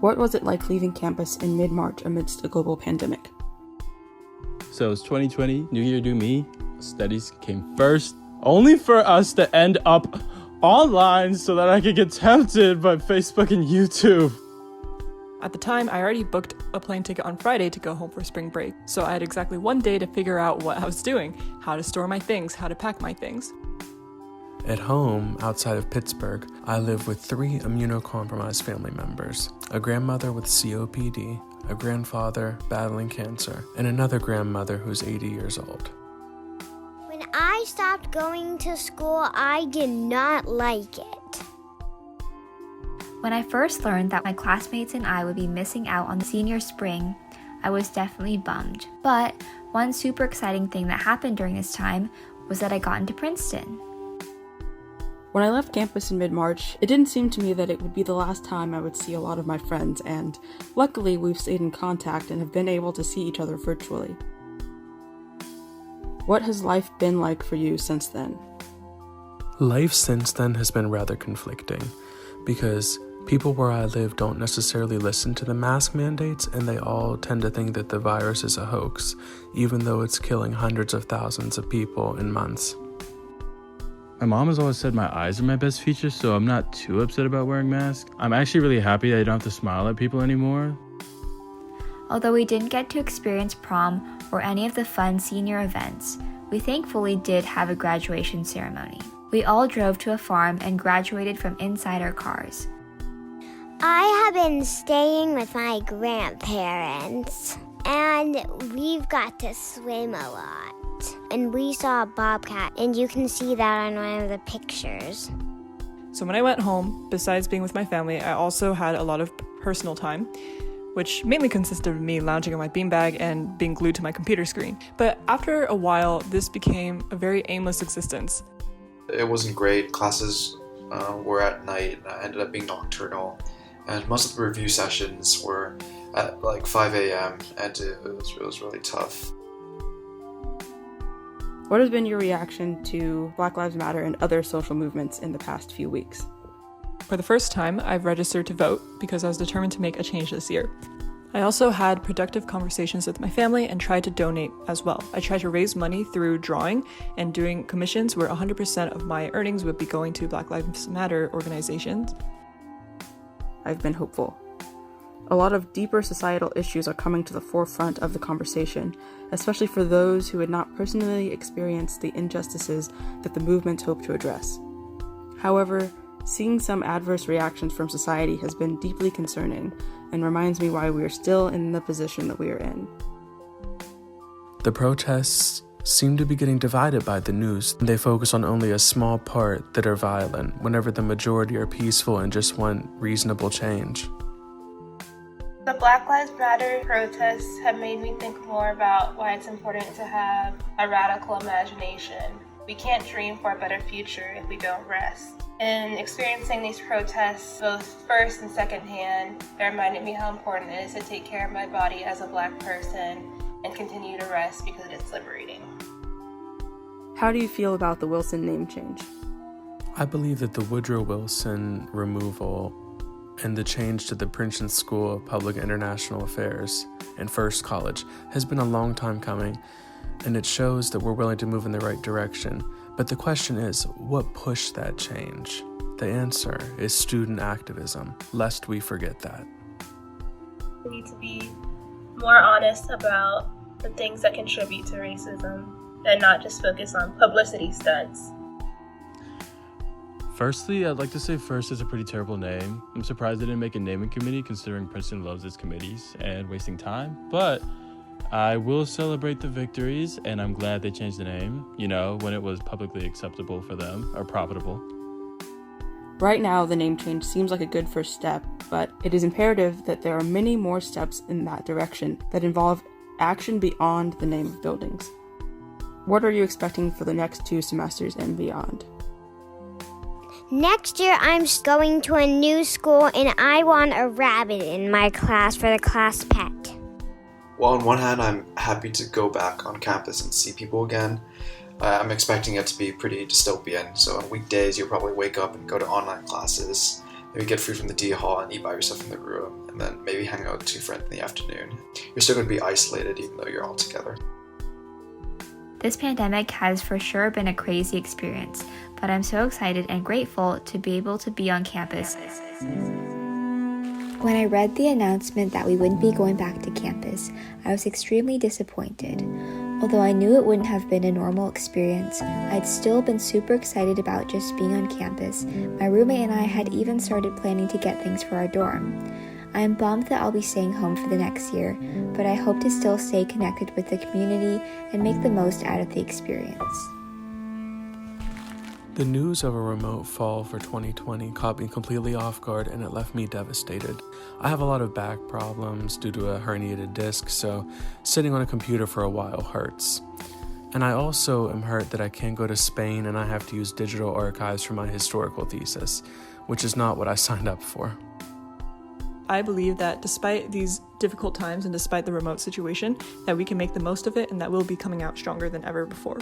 What was it like leaving campus in mid-March amidst a global pandemic? So it's 2020, New Year, New Me. Studies came first, only for us to end up online so that I could get tempted by Facebook and YouTube. At the time, I already booked a plane ticket on Friday to go home for spring break, so I had exactly one day to figure out what I was doing, how to store my things, how to pack my things. At home, outside of Pittsburgh, I live with 3 immunocompromised family members, a grandmother with COPD, a grandfather battling cancer, and another grandmother who's 80 years old. When I stopped going to school, I did not like it. When I first learned that my classmates and I would be missing out on the senior spring, I was definitely bummed. But one super exciting thing that happened during this time was that I got into Princeton. When I left campus in mid-March, it didn't seem to me that it would be the last time I would see a lot of my friends, and luckily we've stayed in contact and have been able to see each other virtually. What has life been like for you since then? Life since then has been rather conflicting, because people where I live don't necessarily listen to the mask mandates, and they all tend to think that the virus is a hoax, even though it's killing hundreds of thousands of people in months. My mom has always said my eyes are my best feature, so I'm not too upset about wearing masks. I'm actually really happy that I don't have to smile at people anymore. Although we didn't get to experience prom or any of the fun senior events, we thankfully did have a graduation ceremony. We all drove to a farm and graduated from inside our cars. I have been staying with my grandparents, and we've got to swim a lot. And we saw a bobcat, and you can see that on one of the pictures. So when I went home, besides being with my family, I also had a lot of personal time, which mainly consisted of me lounging on my beanbag and being glued to my computer screen. But after a while, this became a very aimless existence. It wasn't great. Classes were at night, and I ended up being nocturnal. And most of the review sessions were at like 5 a.m. and it was really tough. What has been your reaction to Black Lives Matter and other social movements in the past few weeks? For the first time, I've registered to vote because I was determined to make a change this year. I also had productive conversations with my family and tried to donate as well. I tried to raise money through drawing and doing commissions where 100% of my earnings would be going to Black Lives Matter organizations. I've been hopeful. A lot of deeper societal issues are coming to the forefront of the conversation, especially for those who had not personally experienced the injustices that the movements hope to address. However, seeing some adverse reactions from society has been deeply concerning and reminds me why we are still in the position that we are in. The protests seem to be getting divided by the news. They focus on only a small part that are violent, whenever the majority are peaceful and just want reasonable change. The Black Lives Matter protests have made me think more about why it's important to have a radical imagination. We can't dream for a better future if we don't rest. In experiencing these protests, both first and second hand, it reminded me how important it is to take care of my body as a Black person and continue to rest because it's liberating. How do you feel about the Wilson name change? I believe that the Woodrow Wilson removal and the change to the Princeton School of Public and International Affairs and First College has been a long time coming, and it shows that we're willing to move in the right direction. But the question is, what pushed that change? The answer is student activism, lest we forget that. We need to be more honest about the things that contribute to racism and not just focus on publicity stunts. Firstly, I'd like to say First is a pretty terrible name. I'm surprised they didn't make a naming committee considering Princeton loves its committees and wasting time, but I will celebrate the victories, and I'm glad they changed the name, when it was publicly acceptable for them, or profitable. Right now, the name change seems like a good first step, but it is imperative that there are many more steps in that direction that involve action beyond the name of buildings. What are you expecting for the next 2 semesters and beyond? Next year, I'm going to a new school, and I want a rabbit in my class for the class pet. Well, on one hand, I'm happy to go back on campus and see people again. I'm expecting it to be pretty dystopian, so on weekdays you'll probably wake up and go to online classes, maybe get food from the D hall and eat by yourself in the room, and then maybe hang out with 2 friends in the afternoon. You're still going to be isolated even though you're all together. This pandemic has for sure been a crazy experience, but I'm so excited and grateful to be able to be on campus. When I read the announcement that we wouldn't be going back to campus, I was extremely disappointed. Although I knew it wouldn't have been a normal experience, I'd still been super excited about just being on campus. My roommate and I had even started planning to get things for our dorm. I am bummed that I'll be staying home for the next year, but I hope to still stay connected with the community and make the most out of the experience. The news of a remote fall for 2020 caught me completely off guard, and it left me devastated. I have a lot of back problems due to a herniated disc, so sitting on a computer for a while hurts. And I also am hurt that I can't go to Spain and I have to use digital archives for my historical thesis, which is not what I signed up for. I believe that despite these difficult times and despite the remote situation, that we can make the most of it and that we'll be coming out stronger than ever before.